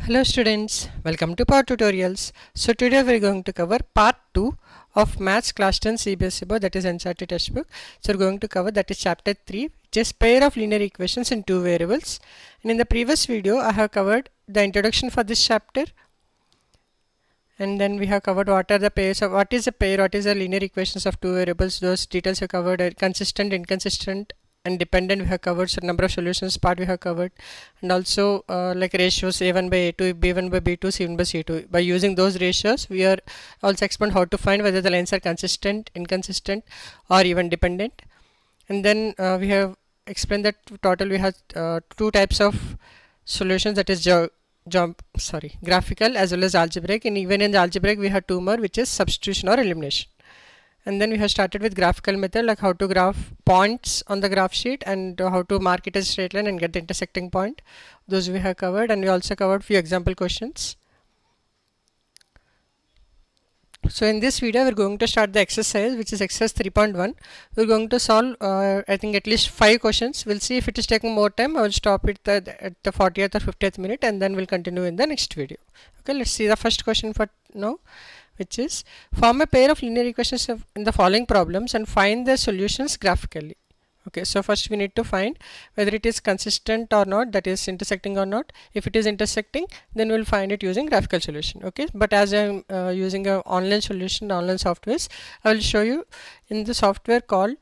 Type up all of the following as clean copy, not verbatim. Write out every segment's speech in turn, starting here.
Hello students, welcome to Power Tutorials. So today we are going to cover part 2 of Maths Class 10 CBSE book, that is NCERT textbook. So we are going to cover that is chapter 3, which is pair of linear equations in two variables. And in the previous video I have covered the introduction for this chapter, and then we have covered what are the pairs of what is a pair, what is the linear equations of two variables. Those details are covered. Consistent, inconsistent and dependent we have covered. So number of solutions part we have covered, and also like ratios a1 by a2, b1 by b2, c1 by c2. By using those ratios we are also explained how to find whether the lines are consistent, inconsistent or even dependent. And then we have explained that total we have two types of solutions, that is graphical as well as algebraic. And even in algebraic we have two more, which is substitution or elimination. And then we have started with graphical method, like how to graph points on the graph sheet and how to mark it as straight line and get the intersecting point. Those we have covered, and we also covered few example questions. So in this video we're going to start the exercise, which is exercise 3.1. we're going to solve I think at least 5 questions. We'll see if it is taking more time. I will stop it at the 40th or 50th minute, and then we'll continue in the next video. Okay, let's see the first question for now, which is form a pair of linear equations in the following problems and find their solutions graphically. Okay, so first we need to find whether it is consistent or not, that is intersecting or not. If it is intersecting, then we'll find it using graphical solution. Okay, but as I'm using a online solution, online softwares, I will show you in the software called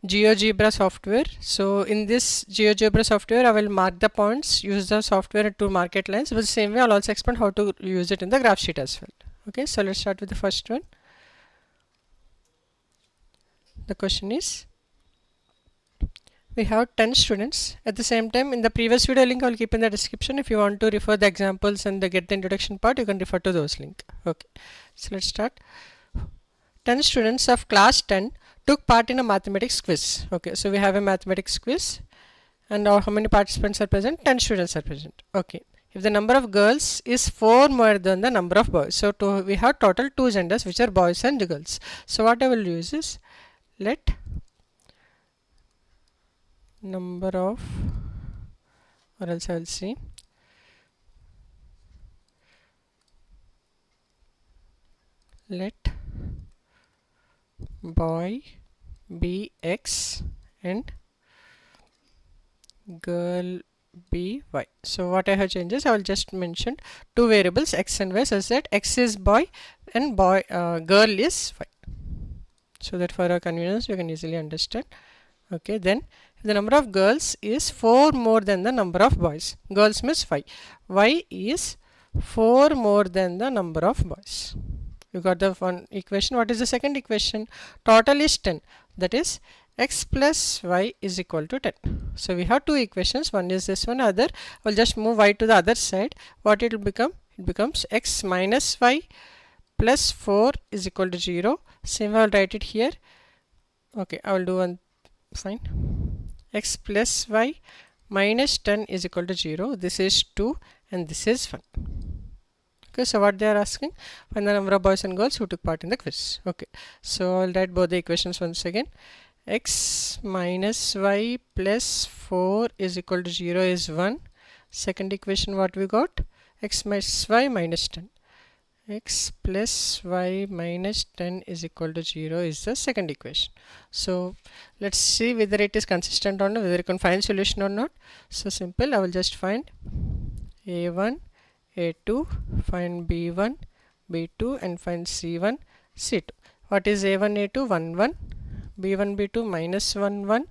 GeoGebra software. So in this GeoGebra software I will mark the points, use the software to mark it lines, but the same way I'll also explain how to use it in the graph sheet as well. Okay, so let's start with the first one. The question is, we have 10 students. At the same time, in the previous video link I will keep in the description. If you want to refer the examples and get the introduction part, you can refer to those links. Okay, so let's start. 10 students of class 10 took part in a mathematics quiz. Okay, so we have a mathematics quiz, and how many participants are present? 10 students are present. Okay, if the number of girls is 4 more than the number of boys, so we have total 2 genders, which are boys and girls. So what I will use is, let number of, or else I will see, let boy be x and girl be y. So what I have changes, I will just mention two variables x and y, such that x is boy and girl is y, so that for our convenience we can easily understand. Okay, then if the number of girls is 4 more than the number of boys, girls means y is 4 more than the number of boys. You got the one equation. What is the second equation? Total is 10, that is x plus y is equal to 10. So we have two equations, one is this one, other I will just move y to the other side. What it will become? It becomes x minus y plus 4 is equal to 0. Same I will write it here. Okay, I will do one, fine. X plus y minus 10 is equal to 0. This is 2 and this is 1. Okay, so what they are asking, find the number of boys and girls who took part in the quiz. Okay, so I'll write both the equations once again. X minus y plus 4 is equal to 0 is 1. Second equation what we got? X minus y minus 10. X plus y minus 10 is equal to 0 is the second equation. So let's see whether it is consistent or not, whether you can find solution or not. So simple, I will just find a1, a2, find b1, b2 and find c1, c2. What is a1, a2? 1, 1, b1, b2 minus 1, 1,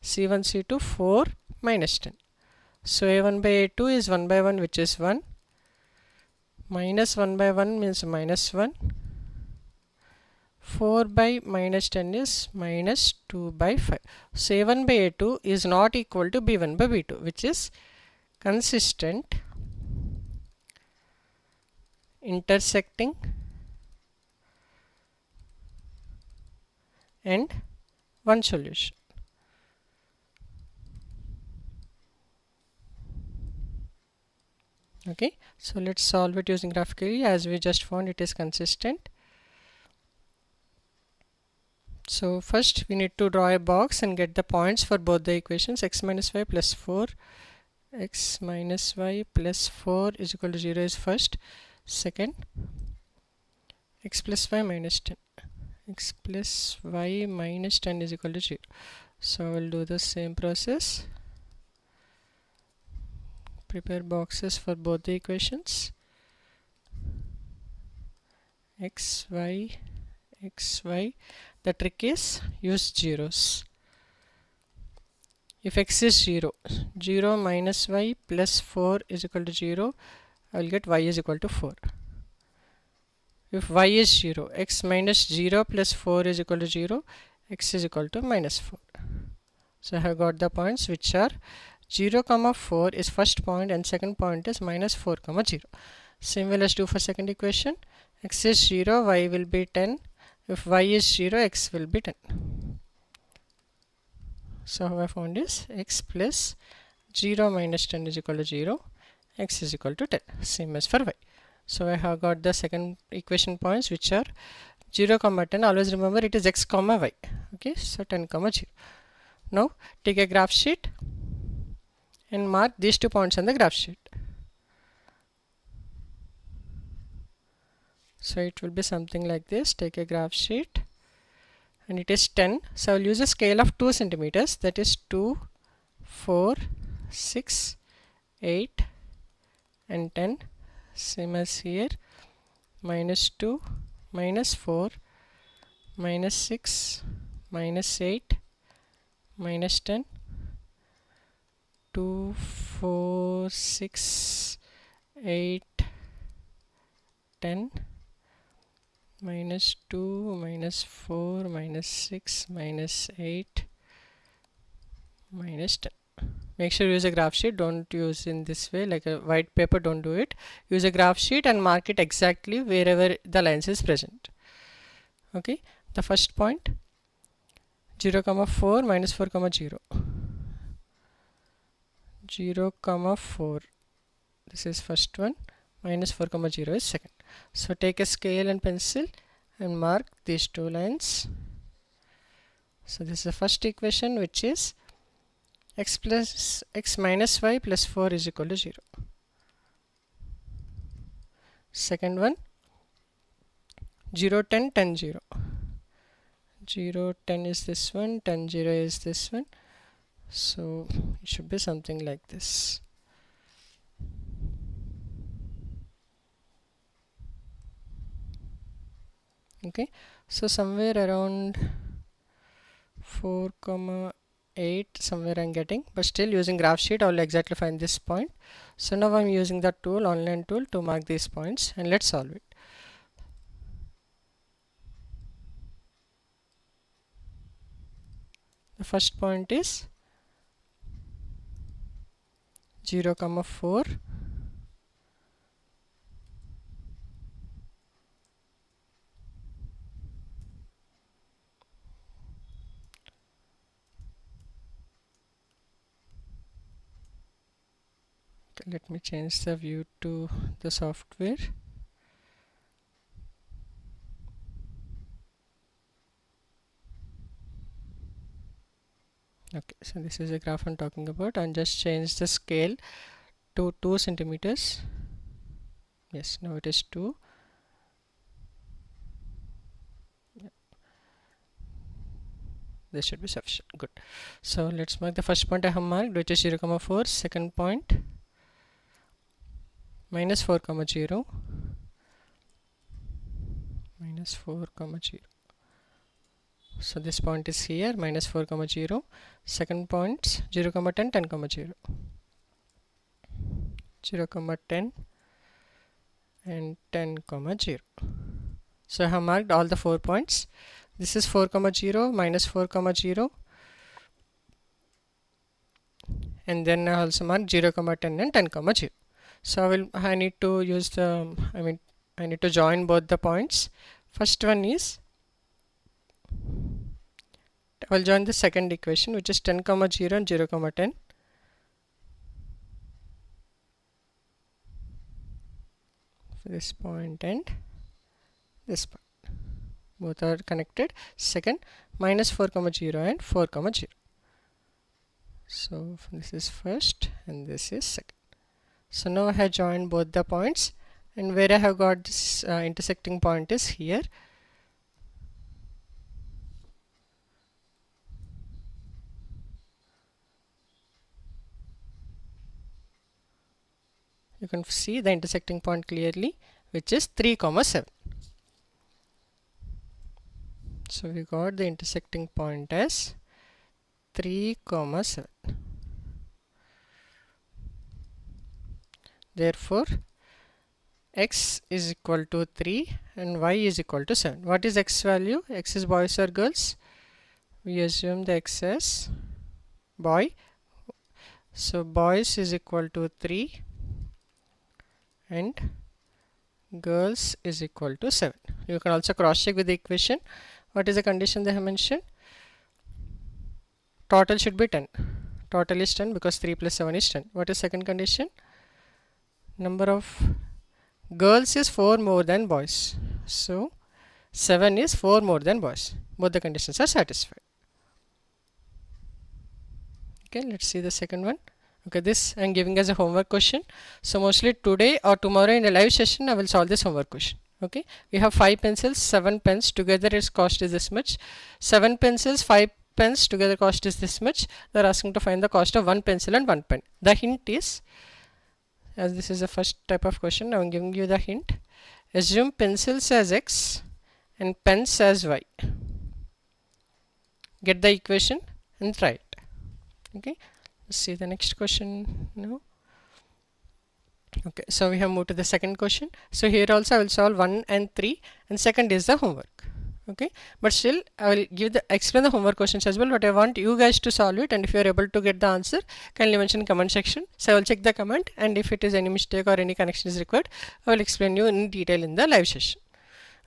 c1, c2 4 minus 10. So a1 by a2 is 1 by 1, which is 1, minus 1 by 1 means minus 1, 4 by minus 10 is minus 2 by 5. So a1 by a2 is not equal to b1 by b2, which is consistent, intersecting and one solution. Okay, so let's solve it using graphically. As we just found, it is consistent, So first we need to draw a box and get the points for both the equations. X minus y plus 4, x minus y plus 4 is equal to 0 is first. Second, x plus y minus 10, x plus y minus 10 is equal to 0. So we'll do the same process. Prepare boxes for both the equations. X, y, x, y. The trick is use zeros. If x is 0, 0 minus y plus 4 is equal to 0, I will get y is equal to 4. If y is 0, x minus 0 plus 4 is equal to 0, x is equal to minus 4. So I have got the points which are 0, 4 is first point and second point is minus 4, 0. Same way let's do for second equation. X is 0, y will be 10. If y is 0, x will be 10. So how I found is x plus 0 minus 10 is equal to 0, x is equal to 10. Same as for y. So I have got the second equation points which are 0, 10. Always remember it is x, y. Okay, so 10, 0. Now take a graph sheet and mark these 2 points on the graph sheet. So it will be something like this. Take a graph sheet and it is 10. So I will use a scale of 2 centimeters, that is 2, 4, 6, 8 and 10. Same as here, minus 2, minus 4, minus 6, minus 8, minus 10, 2, 4, 6, 8, 10, minus 2, minus 4, minus 6, minus 8, minus 10. Make sure you use a graph sheet. Don't use in this way like a white paper. Don't do it. Use a graph sheet and mark it exactly wherever the lines is present. Okay. The first point 0, 4 minus 4, 0. 0, 4. This is first one. Minus 4, 0 is second. So take a scale and pencil and mark these 2 lines. So this is the first equation which is x minus y plus 4 is equal to 0. Second one 0, 10, 10, 0. 0, 10 is this one, 10, 0 is this one. So it should be something like this. Okay, so somewhere around 4, 8 somewhere I'm getting, but still using graph sheet I will exactly find this point. So now I'm using the tool, online tool, to mark these points and let's solve it. The first point is 0, 4. Okay, let me change the view to the software. Okay, so this is a graph I'm talking about, and just change the scale to 2 centimeters. Yes, now it is 2. This should be sufficient. Good. So let's mark the first point I have marked, which is 0, 4. Second point minus 4, 0. Minus 4, 0. So this point is here, minus 4, 0. Second point 0, 10, 10, 0. 0, 10 and 10, 0. So I have marked all the 4 points. This is 4, 0, minus 4, 0, and then I also mark 0, 10 and 10, 0. So I need to use the I need to join both the points. First one is I will join the second equation, which is 10, 0 and 0, 10. This point and this point. both are connected. Second, minus 4 comma 0 and 4 comma 0. So this is first and this is second. So now I have joined both the points, and where I have got this intersecting point is here. You can see the intersecting point clearly, which is 3 comma 7. So we got the intersecting point as 3 comma 7. Therefore x is equal to 3 and y is equal to 7. What is x value? X is boys or girls? We assume the x as boy. So boys is equal to 3 and girls is equal to 7. You can also cross check with the equation. What is the condition they have mentioned? Total should be 10. Total is 10 because 3 plus 7 is 10. What is second condition? Number of girls is 4 more than boys. So 7 is 4 more than boys. Both the conditions are satisfied. Okay, let's see the second one. Okay, this I am giving as a homework question. So mostly today or tomorrow in a live session I will solve this homework question. Okay, we have 5 pencils, 7 pens, together its cost is this much. 7 pencils, 5 pens, together cost is this much. They are asking to find the cost of 1 pencil and 1 pen. The hint is, as this is the first type of question, I am giving you the hint. Assume pencils as x and pens as y. Get the equation and try it. Okay, let's see the next question now. Okay, so we have moved to the second question. So here also I will solve 1 and 3, and second is the homework. Okay, but still I will explain the homework questions as well, but I want you guys to solve it, and if you are able to get the answer, kindly mention in comment section. So I will check the comment, and if it is any mistake or any connection is required, I will explain you in detail in the live session.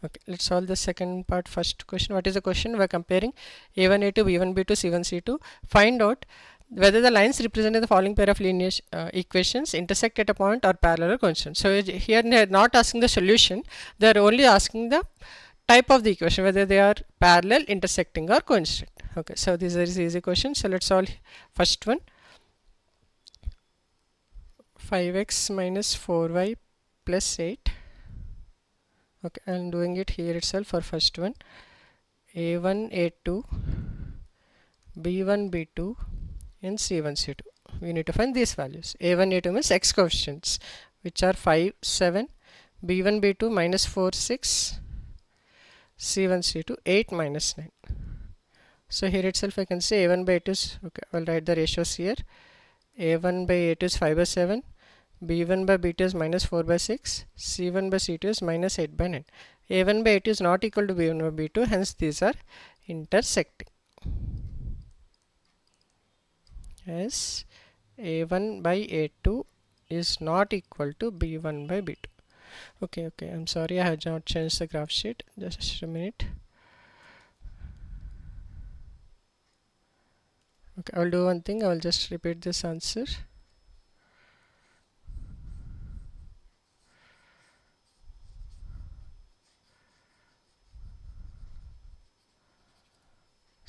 Okay, let's solve the second part. First question, what is the question? We are comparing a1, a2, b1, b2, c1, c2. Find out whether the lines representing the following pair of linear equations intersect at a point or parallel or constant. So here they are not asking the solution, they are only asking the type of the equation, whether they are parallel, intersecting or constant. Okay, so these are easy questions. So let's solve first one. 5x minus 4y plus 8. Okay, I am doing it here itself for first one. a1, a2, b1, b2 and c1, c2. We need to find these values. a1, a2 means x coefficients, which are 5, 7, b1, b2 minus 4, 6, c1, c2 8 minus 9. So here itself I can say a1 by a2 is, okay, I will write the ratios here. a1 by a2 is 5 by 7, b1 by b2 is minus 4 by 6, c1 by c2 is minus 8 by 9. a1 by a2 is not equal to b1 by b2, hence these are intersecting. As a1 by a2 is not equal to b1 by b2. Okay, I'm sorry, I have not changed the graph sheet. Just a minute. Okay, I will do one thing. I will just repeat this answer.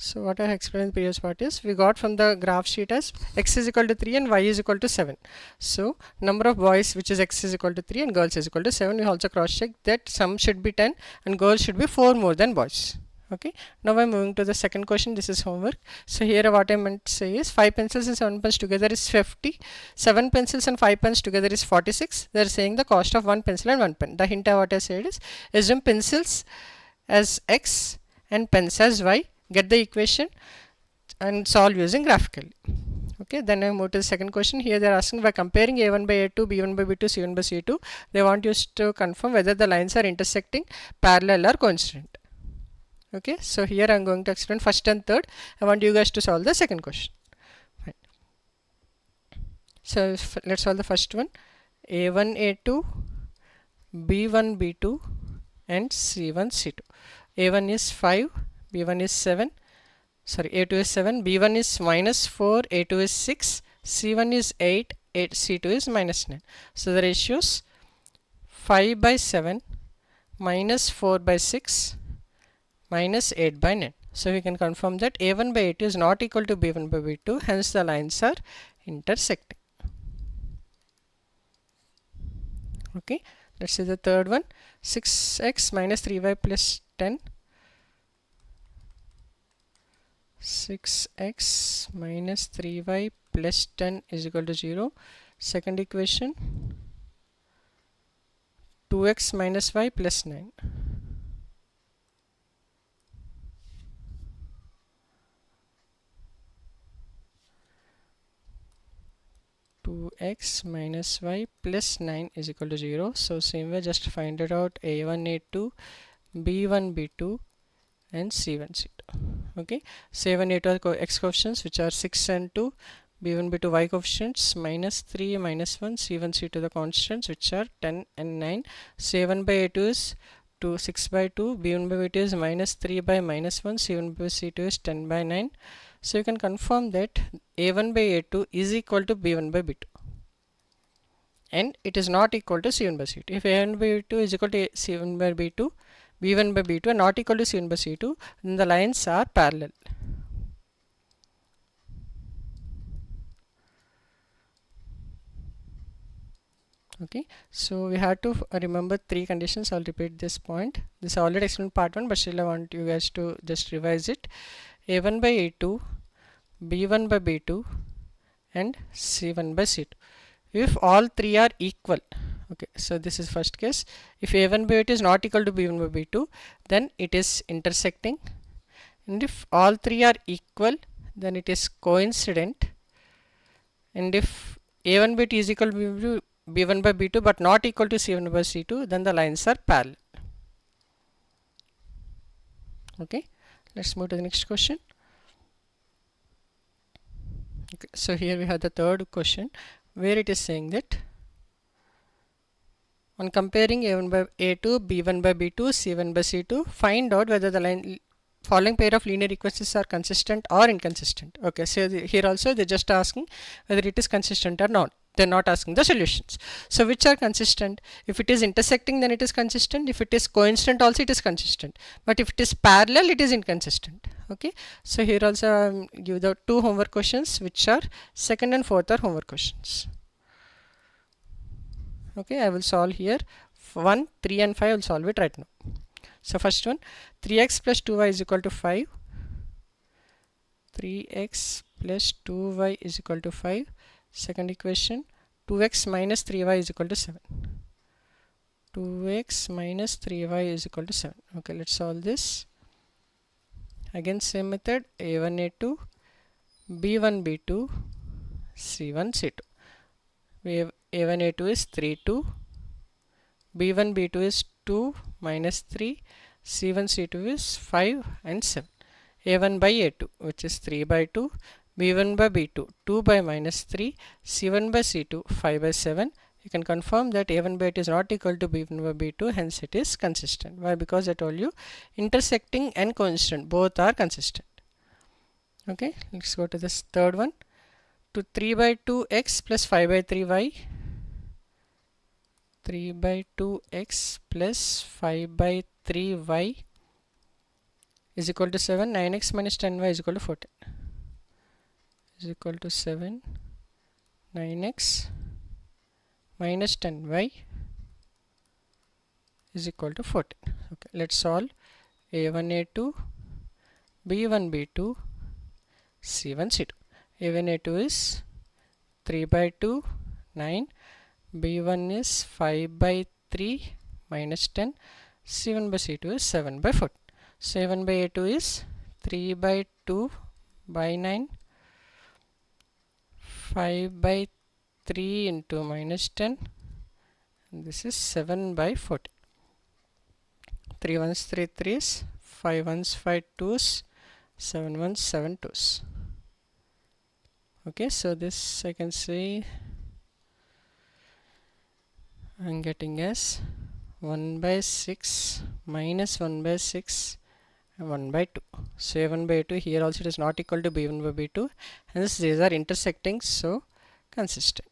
So what I have explained in the previous part is, we got from the graph sheet as x is equal to 3 and y is equal to 7. So number of boys, which is x is equal to 3 and girls is equal to 7. We also cross check that sum should be 10 and girls should be 4 more than boys. Okay, now I'm moving to the second question. This is homework. So here what I meant to say is 5 pencils and 7 pens together is 50. 7 pencils and 5 pens together is 46. They are saying the cost of 1 pencil and 1 pen. The hint what I said is, assume pencils as x and pens as y. Get the equation and solve using graphically. Okay, then I move to the second question. Here they are asking, by comparing a1 by a2, b1 by b2, c1 by c2, they want you to confirm whether the lines are intersecting, parallel or constant. Okay, so here I am going to explain first and third. I want you guys to solve the second question. Fine. So let's solve the first one. a1, a2, b1, b2 and c1, c2. a1 is 5, b1 is 7, sorry, a2 is 7, b1 is minus 4, a2 is 6, c1 is 8, c2 is minus 9. So the ratios 5 by 7 minus 4 by 6 minus 8 by 9. So we can confirm that a1 by a2 is not equal to b1 by b2, hence the lines are intersecting. Okay, let's see the third one. 6x minus 3y plus 10. 6x minus 3y plus 10 is equal to 0. Second equation, 2x minus y plus 9. 2x minus y plus 9 is equal to 0. So same way, just find it out. a1 a2, b1 b2 and c1 c2. Okay, c1 a2 are x coefficients, which are 6 and 2. b1 b2 y coefficients, minus 3 minus 1. c1 c2 the constants, which are 10 and 9. c1 by a2 is 6 by 2. b1 by b2 is minus 3 by minus 1. c1 by c2 is 10 by 9. So you can confirm that a1 by a2 is equal to b1 by b2, and it is not equal to c1 by c2. If a1 by b2 is equal to c1 by b2, b1 by b2 are not equal to c1 by c2, then the lines are parallel. Okay, so we have to remember three conditions. I'll repeat this point. This I already explained part 1, but still I want you guys to just revise it. a1 by a2, b1 by b2 and c1 by c2. If all three are equal, okay, so this is first case. If a1 by a2 is not equal to b1 by b2, then it is intersecting, and if all three are equal, then it is coincident, and if a1 by 2 is equal to b1 by b2 but not equal to c1 by c2, then the lines are parallel. Okay, let's move to the next question. Okay, so here we have the third question, where it is saying that on comparing a1 by a2, b1 by b2, c1 by c2, find out whether the following pair of linear equations are consistent or inconsistent. Okay, so here also they're just asking whether it is consistent or not. They're not asking the solutions. So which are consistent? If it is intersecting, then it is consistent. If it is coincident, also it is consistent. But if it is parallel, it is inconsistent. Okay, so here also give the two homework questions, which are second and fourth are homework questions. Okay, I will solve here 1, 3 and 5. I will solve it right now. So first one, 3x plus 2y is equal to 5. 3x plus 2y is equal to 5. Second equation, 2x minus 3y is equal to 7. 2x minus 3y is equal to 7. Okay, let's solve this. Again same method, a1 a2, b1 b2, c1 c2. We have a1 a2 is 3 2, b1 b2 is 2 minus 3, c1 c2 is 5 and 7. a1 by a2, which is 3 by 2, b1 by b2 2 by minus 3, c1 by c2 5 by 7. You can confirm that a1 by a2 is not equal to b1 by b2, hence it is consistent. Why? Because I told you intersecting and coincident both are consistent. Okay, let's go to this third one. To 3 by 2x plus 5 by 3y. 3 by 2x plus 5 by 3y is equal to 7. 9x minus 10y is equal to 14. Is equal to 7. 9x minus 10y is equal to 14. Okay, let's solve. a1 a2, b1 b2, c1 c2. a1 a2 is 3 by 2, 9. b1 is 5 by 3 minus 10. c1 by c2 is 7 by 14. 7 by a2 is 3 by 2 by 9. 5 by 3 into minus 10. And this is 7 by 14. 3 ones 3 threes, 5 ones 5 twos, 7 ones 7 twos. Okay, so this I can say I'm getting as 1 by 6 minus 1 by 6 and 1 by 2. So a1 by a2 here also it is not equal to b1 by b2, hence these are intersecting, so consistent.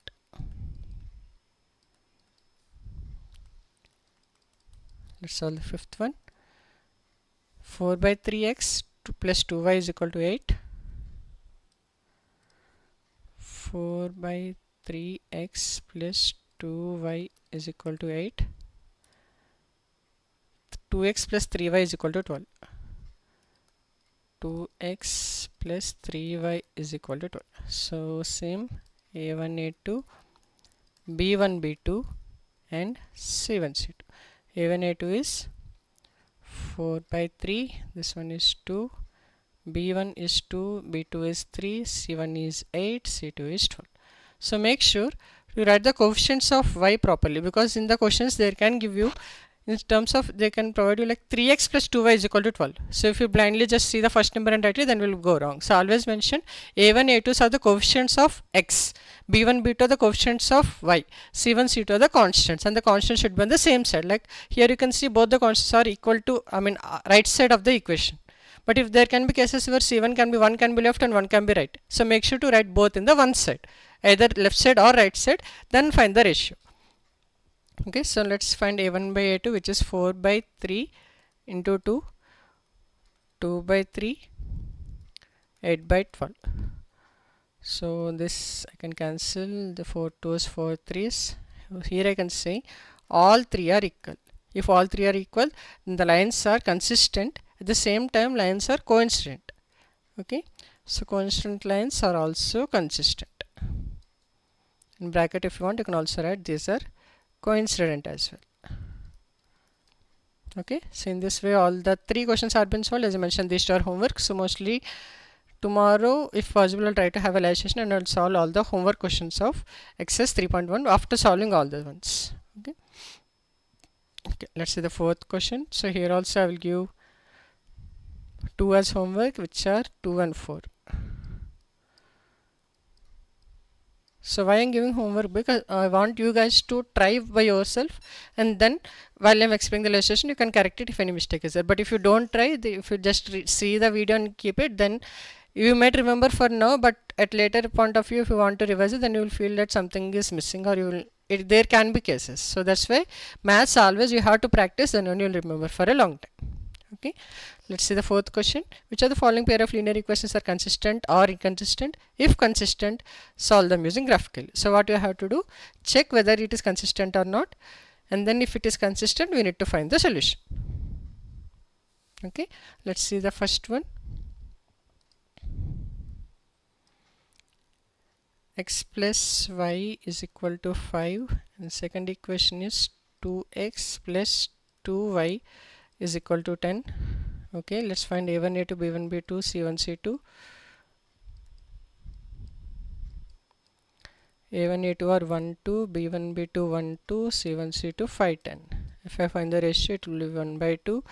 Let's solve the fifth one. 4 by 3x plus 2y is equal to 8. 4 by 3x plus 2y is equal to 8. 2x plus 3y is equal to 12. 2x plus 3y is equal to 12. So same a1 a2 b1 b2 and c1 c2. a1 a2 is 4 by 3, this one is 2, b1 is 2, b2 is 3, c1 is 8, c2 is 12. So make sure you write the coefficients of y properly, because in the questions they can give you in terms of, they can provide you like 3x plus 2y is equal to 12. So if you blindly just see the first number and write it, then will go wrong. So always mention a1 a2 are the coefficients of x, b1 b2 are the coefficients of y, c1 c2 are the constants, and the constants should be on the same side. Like here you can see both the constants are equal to, right side of the equation. But if there can be cases where c1 can be, one can be left and one can be right, so make sure to write both in the one side, either left side or right side, then find the ratio. Okay, so let's find a1 by a2, which is 4 by 3 into 2, 2 by 3, 8 by 12. So this I can cancel the 4 2's, 4 3's. Here I can say all three are equal. If all three are equal, then the lines are consistent. At the same time, lines are coincident. Okay, so coincident lines are also consistent. In bracket, if you want, you can also write these are coincident as well. Okay, so in this way all the three questions have been solved. As I mentioned, these are homework, so mostly tomorrow if possible I'll try to have a live session and I'll solve all the homework questions of exercise 3.1 after solving all the ones. Okay, okay, let's see the fourth question. So here also I will give 2 as homework, which are 2 and 4. So why I'm giving homework? Because I want you guys to try by yourself, and then while I'm explaining the illustration, you can correct it if any mistake is there. But if you don't try, if you just see the video and keep it, then you might remember for now, but at later point of view, if you want to revise it, then you will feel that something is missing, or you will, there can be cases. So that's why maths always you have to practice, then only you will remember for a long time. Okay, let's see the fourth question. Which of the following pair of linear equations are consistent or inconsistent? If consistent, solve them using graphically. So what you have to do, check whether it is consistent or not, and then if it is consistent, we need to find the solution. Okay, let's see the first one. X plus y is equal to 5, and second equation is 2x plus 2y is equal to 10. Okay, let's find a1 a2 b1 b2 c1 c2. a1 a2 are 1 2, b1 b2 1 2, c1 c2 5 10. If I find the ratio, it will be 1 by 2,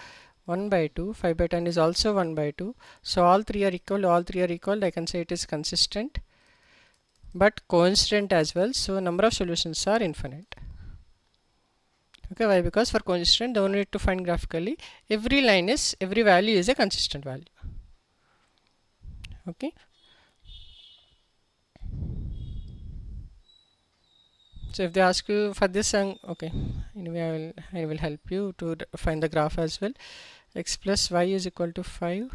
1 by 2, 5 by 10 is also 1 by 2. So all three are equal, all three are equal. I can say it is consistent but coincident as well. So number of solutions are infinite. Okay, why? Because for consistent, don't need to find graphically. Every value is a consistent value. Okay. So if they ask you for this, okay, anyway I will help you to find the graph as well. X plus y is equal to 5.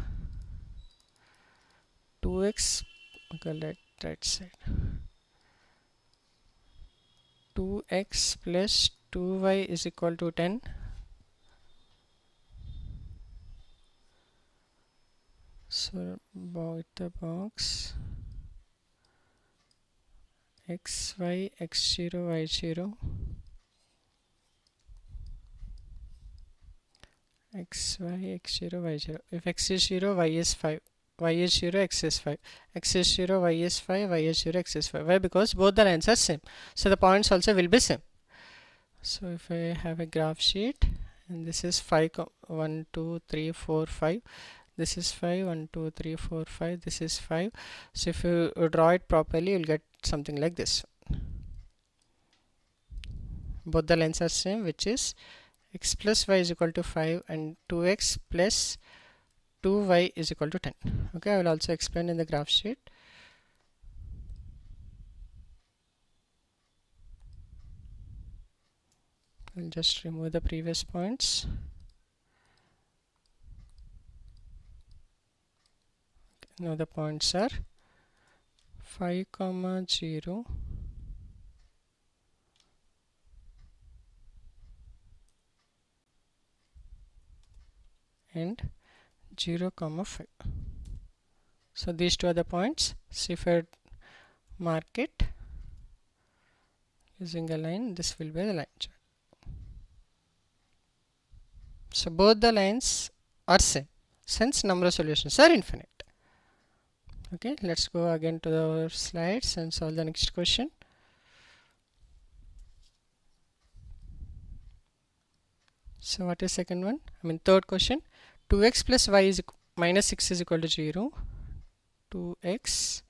2x, okay, right side. 2x plus 2y is equal to 10. So about the box, xy x0 y0, xy x0 y0. If x is 0, y is 5, y is 0, x is 5, x is 0, y is 5, y is 0, x is 5. Why? Because both the lines are same, so the points also will be same. So if I have a graph sheet, and this is 5 1 2 3 4 5, this is 5 1 2 3 4 5, this is 5. So if you draw it properly, you'll get something like this. Both the lines are same, which is x plus y is equal to 5 and 2x plus 2y is equal to 10. Okay, I will also explain in the graph sheet. I'll just remove the previous points. Now the points are 5, 0 and 0, 5. So these two are the points. So if I mark it using a line, this will be the line chart. So both the lines are same, since number of solutions are infinite. Okay, let's go again to our slides and solve the next question. So what is second one? Third question. 2x plus y is minus 6 is equal to 0. 2x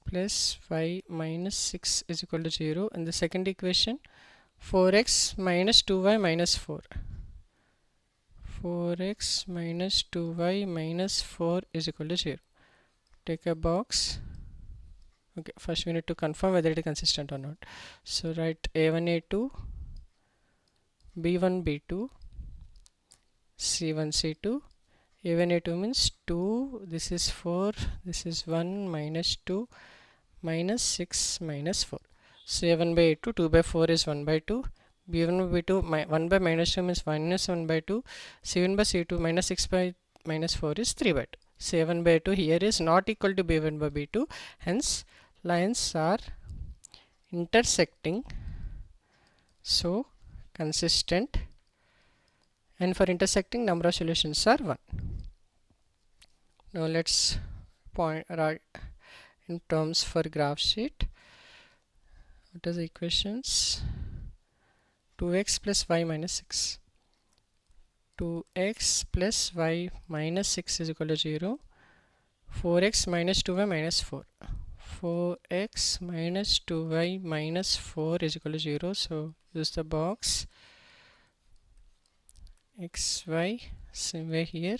plus y minus 6 is equal to 0. And the second equation, 4x minus 2y minus 4. 4x minus 2y minus 4 is equal to 0. Take a box. Okay, first we need to confirm whether it is consistent or not. So write a1, a2, b1, b2, c1, c2. a1, a2 means 2, this is 4, this is 1, minus 2, minus 6, minus 4. So a1 by a2, 2 by 4 is 1 by 2. b1 by b2, 1 by minus 2 means minus 1 by 2. c1 by c2, minus 6 by minus 4 is 3 by 2. c1 by 2 here is not equal to b1 by b2. Hence, lines are intersecting, so consistent, and for intersecting number of solutions are 1. Now let's point right in terms for graph sheet. What are the equations? 2x plus y minus 6. 2x plus y minus 6 is equal to 0. 4x minus 2y minus 4. 4x minus 2y minus 4 is equal to 0. So use the box. xy, same way here.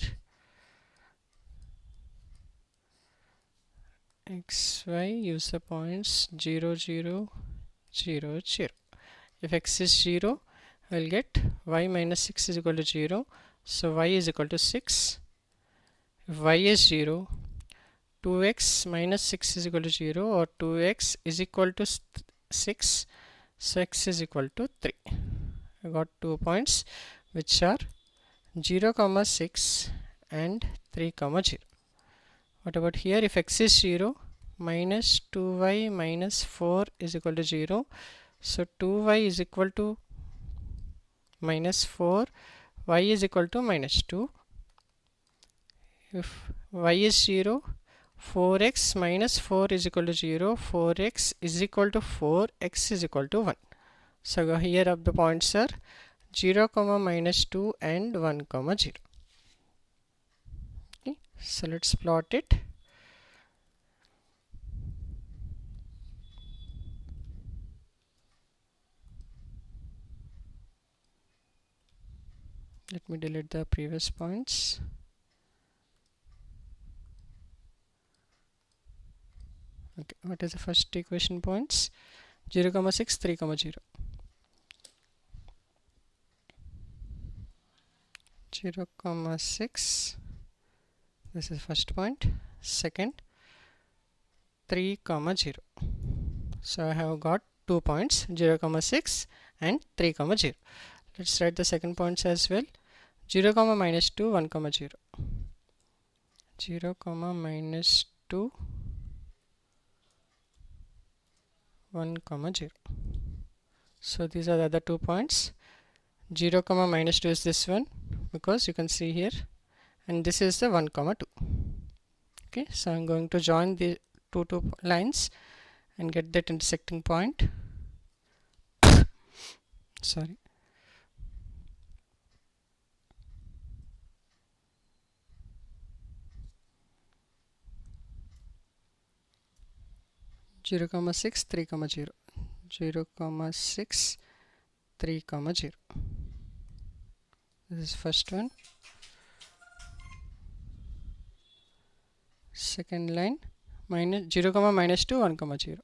xy, use the points 0, 0, 0, 0. If x is 0, I will get y minus 6 is equal to 0. So y is equal to 6. If y is 0, 2x minus 6 is equal to 0, or 2x is equal to 6. So x is equal to 3. I got 2 points which are 0, 6 and 3, 0. What about here? If x is 0, minus 2y minus 4 is equal to 0. So 2y is equal to minus 4, y is equal to minus 2. If y is 0, 4x minus 4 is equal to 0, 4x is equal to 4, x is equal to 1. So here of the points are 0, minus 2 and 1, 0. Okay, so let's plot it. Let me delete the previous points. Okay, what is the first equation points? 0, 6, 3, 0. 0, 6. This is first point. Second, 3, 0. So I have got 2 points, 0, 6 and 3, 0. Let's write the second points as well. 0, minus 2, 1, 0. 0, minus 2, 1, 0. So these are the other 2 points. 0, minus 2 is this one, because you can see here, and this is the 1, 2. Okay, so I'm going to join the two lines and get that intersecting point. Sorry. Zero, 6, 3, 0. 0, 6, 3, 0. This is first one. Second line, minus 0, minus 2, 1, 0.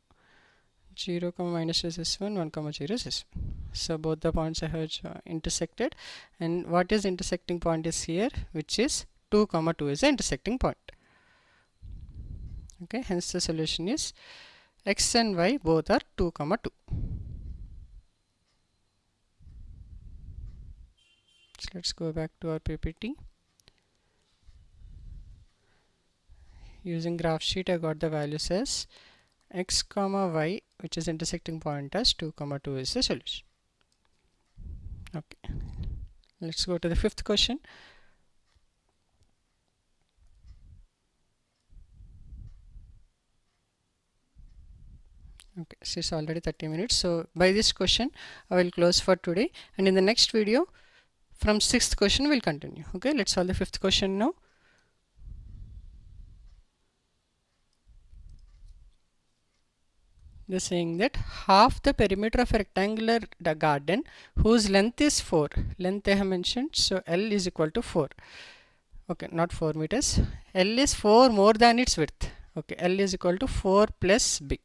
0, minus 2 is this one, 1, 0 is this one. So both the points I have intersected, and what is intersecting point is here, which is 2 comma 2 is the intersecting point. Okay, hence the solution is x and y both are 2 comma 2. So let's go back to our PPT. Using graph sheet, I got the values as x comma y, which is intersecting point, as 2 comma 2 is the solution. Okay, let's go to the fifth question. Okay, so it's already 30 minutes. So by this question I will close for today, and in the next video from sixth question we'll continue. Okay, let's solve the fifth question now. They're saying that half the perimeter of a rectangular garden whose length is 4. Length I have mentioned, so L is equal to 4. Okay, not 4 meters. L is 4 more than its width. Okay, L is equal to 4 plus B.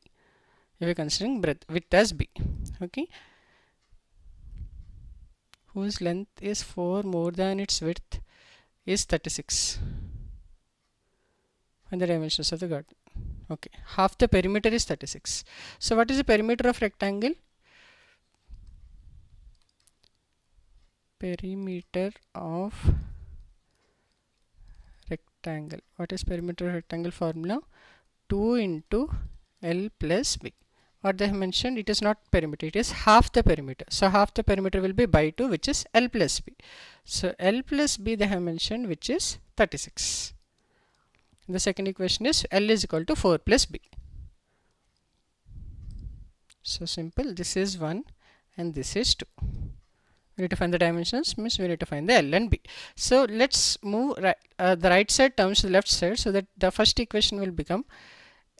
If you're considering width as B. Okay, whose length is 4 more than its width is 36. And the dimensions of the garden. Okay, half the perimeter is 36. So what is the perimeter of rectangle? Perimeter of rectangle. What is perimeter of rectangle formula? 2 into L plus B. What they have mentioned, it is not perimeter, it is half the perimeter. So half the perimeter will be by 2, which is L plus B. So L plus B they have mentioned, which is 36. The second equation is L is equal to 4 plus B. So simple, this is 1 and this is 2. We need to find the dimensions, means we need to find the L and B. So let's move the right side terms to the left side, so that the first equation will become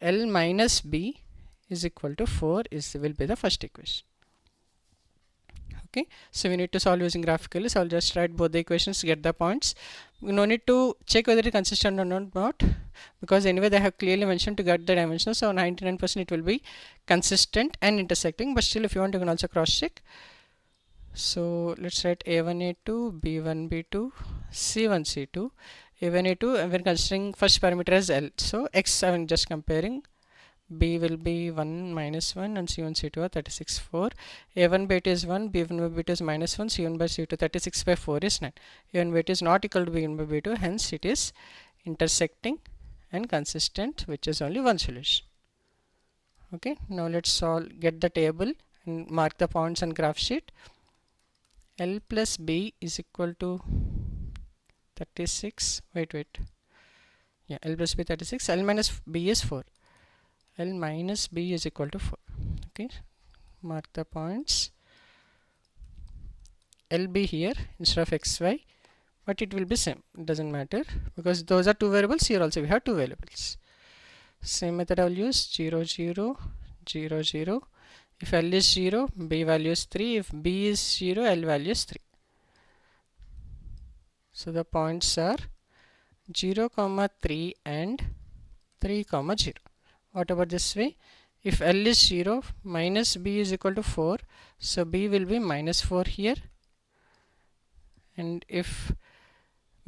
L minus B is equal to 4 will be the first equation. Okay, so we need to solve using graphically, so I'll just write both the equations to get the points. No need to check whether it is consistent or not, because anyway they have clearly mentioned to get the dimensions, so 99% it will be consistent and intersecting, but still if you want you can also cross check. So let's write A1 A2 B1 B2 C1 C2 A1 A2, and we're considering first parameter as L, so X I'm just comparing. B will be 1 minus 1 and C1 C2 are 36 4. A1 by 2 is 1, B1 by B2 is minus 1, C1 by C2 36 by 4 is 9. A1 by 2 is not equal to B1 by B2, hence it is intersecting and consistent, which is only one solution. Okay, now let's solve, get the table and mark the points on graph sheet. L plus B is equal to 36, yeah, L plus B 36, L minus B is 4. L minus B is equal to 4. Okay, mark the points. LB here instead of XY, but it will be same, it doesn't matter because those are two variables. Here also we have two variables. Same method I will use 0 0 0 0. If L is 0, B value is 3. If B is 0, L value is 3. So the points are 0 comma 3 and 3 comma 0. What about this way? If L is 0, minus B is equal to 4, so B will be minus 4 here, and if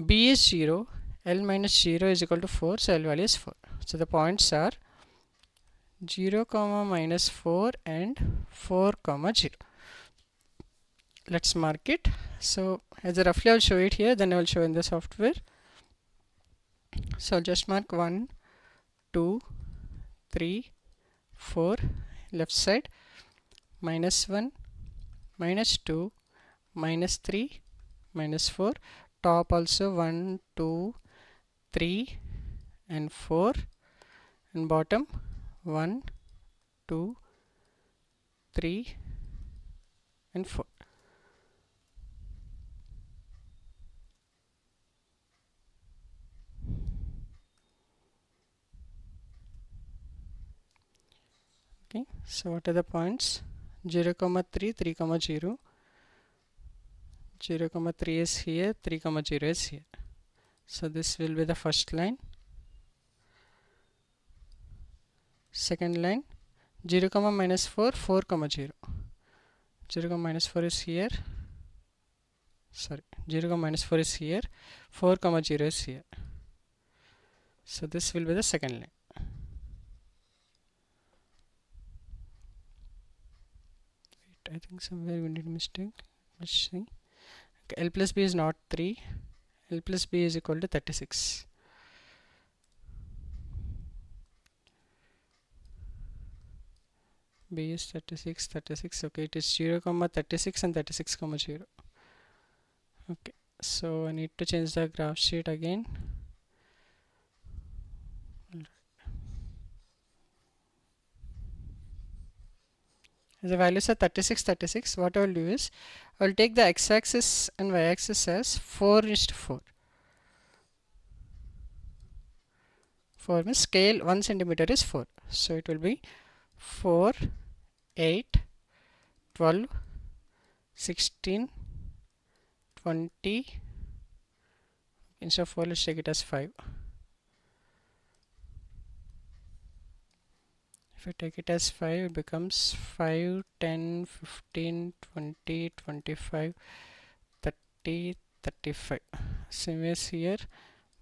B is 0, L minus 0 is equal to 4, so L value is 4. So the points are 0 comma minus 4 and 4 comma 0. Let's mark it. So as a roughly I will show it here, then I will show in the software. So I'll just mark 1 2 3 4 left side, minus 1 minus 2 minus 3 minus 4, top also 1 2 3 and 4, and bottom 1 2 3 and 4. Okay, so what are the points? 0 comma 3 3 comma 0, 0 comma 3 is here, 3 comma 0 is here. So this will be the first line. Second line 0 comma minus 4 4 comma 0, 0 comma minus 4 is here. Sorry, 0 comma minus 4 is here. 4 comma 0 is here. So this will be the second line. Wait, I think somewhere we did mistake. Let's see. Okay, L plus B is not 3. L plus B is equal to 36. B is 36, 36. Okay, it is 0 comma 36 and 36 comma 0. Okay, so I need to change the graph sheet again. The values are 36, 36. What I will do is I will take the x-axis and y-axis as 4:4. 4 means scale 1 centimeter is 4. So it will be 4, 8, 12, 16, 20. Instead of 4, let's take it as 5. If you take it as 5, it becomes 5, 10, 15, 20, 25, 30, 35. Same as here.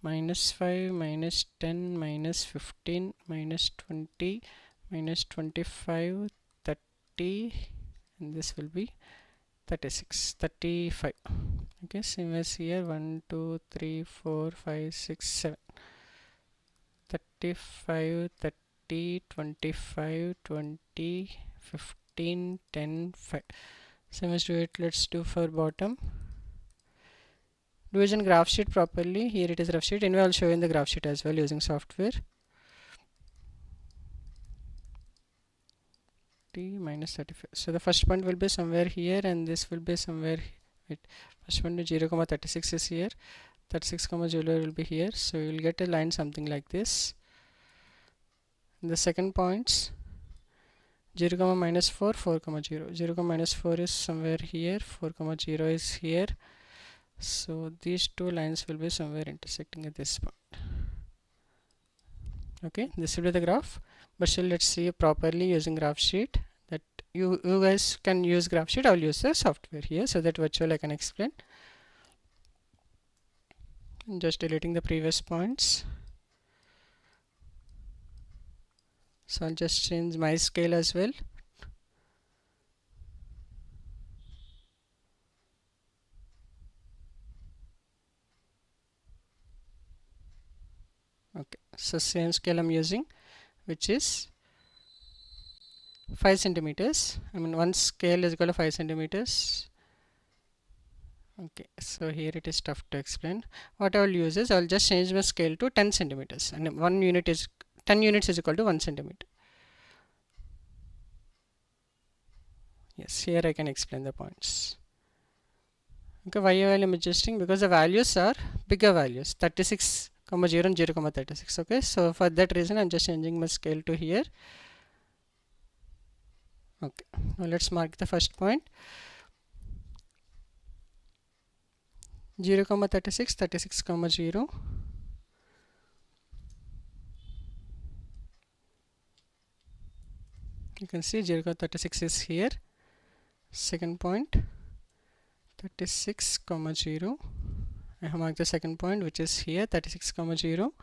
Minus 5, minus 10, minus 15, minus 20, minus 25, 30, and this will be 36, 35. Okay, same as here. 1, 2, 3, 4, 5, 6, 7. 35, 30, 25, 20, 15, 10, 5. Same as do it. Let's do for bottom. Division graph sheet properly. Here it is rough sheet. Anyway, I'll show you in the graph sheet as well using software. T minus 35. So the first point will be somewhere here, and this will be somewhere. Wait, first point 0 comma 36 is here. 36 comma 0 will be here. So you will get a line something like this. And the second points 0 comma minus 4, 4 comma 0. 0 comma minus 4 is somewhere here. 4 comma 0 is here. So these two lines will be somewhere intersecting at this point. Okay, this will be the graph, but still let's see properly using graph sheet. That you guys can use graph sheet. I will use the software here so that virtual I can explain. I'm just deleting the previous points. So I'll just change my scale as well. Okay, so same scale I'm using, which is 5 centimeters. I mean, one scale is equal to 5 centimeters. Okay, so here it is tough to explain. What I will use is I will just change my scale to 10 centimeters, and 1 unit is 10 units is equal to 1 centimeter. Yes, here I can explain the points. Okay, why I am adjusting? Because the values are bigger values, 36 comma 0 and 0 comma 36. Okay, so for that reason I'm just changing my scale to here. Okay, now let's mark the first point. 0 comma 36, 36 comma 0. You can see 0 comma 36 is here. Second point 36 comma 0. I have marked the second point, which is here, 36 comma 0,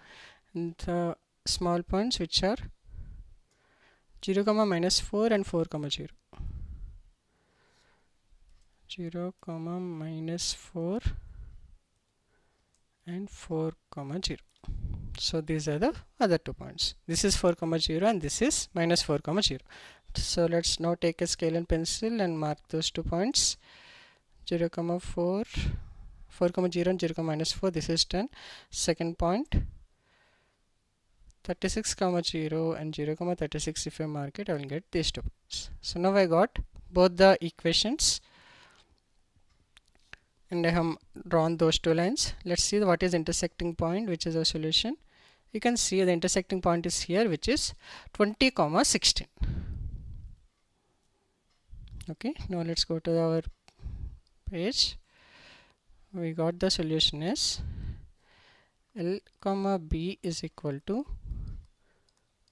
and the small points which are 0 comma minus 4 and 4 comma 0. 0 comma minus 4 and 4 comma 0. So these are the other 2 points. This is 4 comma 0 and this is minus 4 comma 0. So let's now take a scale and pencil and mark those 2 points. 0 comma 4, 4 comma 0 and 0 comma minus 4. This is done. Second point 36 comma 0 and 0 comma 36. If I mark it, I will get these 2 points. So now I got both the equations and I have drawn those 2 lines. Let's see what is intersecting point, which is a solution. You can see the intersecting point is here, which is 20 comma 16. Okay, now let's go to our page. We got the solution is L comma B is equal to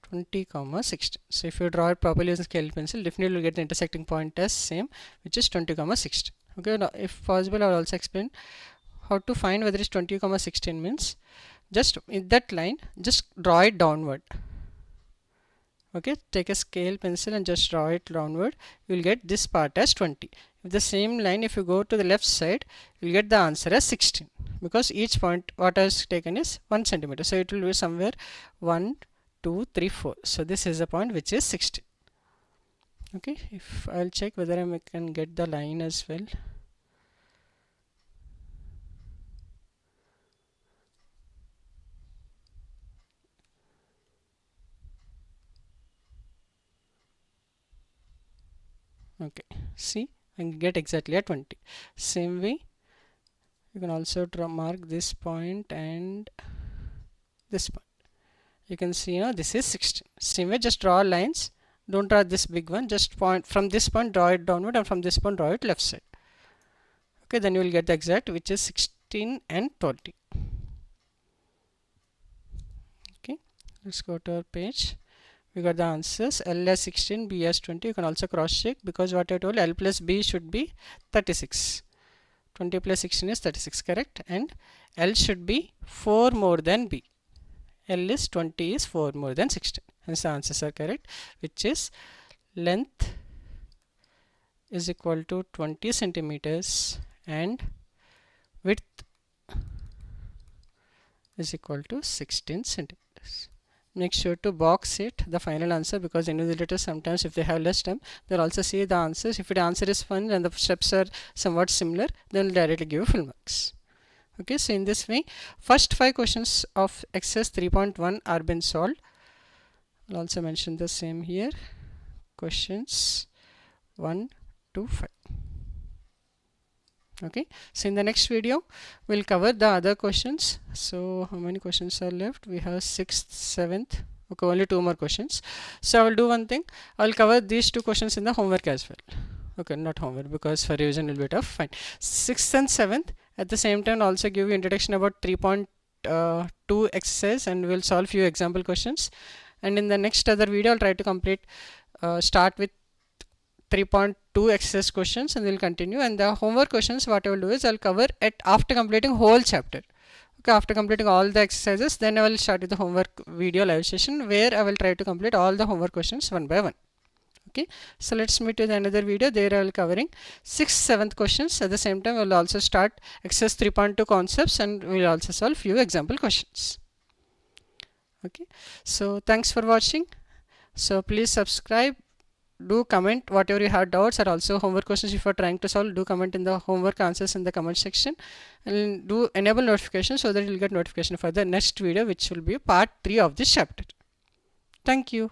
20 comma 16. So if you draw it properly using scale pencil, definitely you'll get the intersecting point as same, which is 20 comma 16. Okay, now if possible I will also explain how to find whether it's 20 comma 16 means just in that line just draw it downward. Okay, take a scale pencil and just draw it downward. You will get this part as 20. If the same line, if you go to the left side, you will get the answer as 16, because each point what I has taken is 1 centimeter. So it will be somewhere 1, 2, 3, 4. So this is the point which is 16. Okay, if I'll check whether I can get the line as well. Okay, see, I can get exactly at 20. Same way you can also mark this point and this point. You can see now this is 16. Same way, just draw lines. Don't draw this big one. Just point from this point, draw it downward, and from this point, draw it left side. Okay, then you will get the exact, which is 16 and 20. Okay, let's go to our page. We got the answers. L as 16, B as 20. You can also cross check, because what I told, L plus B should be 36. 20 plus 16 is 36, correct? And L should be 4 more than B. L is 20 is 4 more than 16. Hence the answers are correct, which is length is equal to 20 centimeters and width is equal to 16 centimeters. Make sure to box it, the final answer, because invigilators sometimes, if they have less time, they'll also see the answers. If the answer is fun and the steps are somewhat similar, they'll directly give full marks. Okay, so in this way, first 5 questions of exercise 3.1 are been solved. I'll also mention the same here. Questions 1 to 5. Okay, so in the next video we'll cover the other questions. So how many questions are left? We have 6th, 7th. Okay, only 2 more questions. So I will do one thing. I will cover these 2 questions in the homework as well. Okay, not homework, because for revision will be tough. Fine. 6th and 7th at the same time also give you introduction about 3.2 exercise, and we'll solve few example questions. And in the next other video I'll try to complete start with 3.2 exercise questions, and we'll continue. And the homework questions, what I will do is I'll cover it after completing whole chapter. Okay, after completing all the exercises, then I will start with the homework video live session, where I will try to complete all the homework questions one by one. Okay, so let's meet with another video. There I will covering 6th, 7th questions. At the same time I will also start exercise 3.2 concepts, and we will also solve few example questions. Okay, so thanks for watching. So please subscribe, do comment whatever you have doubts, or also homework questions if you are trying to solve, do comment in the homework answers in the comment section, and do enable notification so that you will get notification for the next video, which will be part 3 of this chapter. Thank you.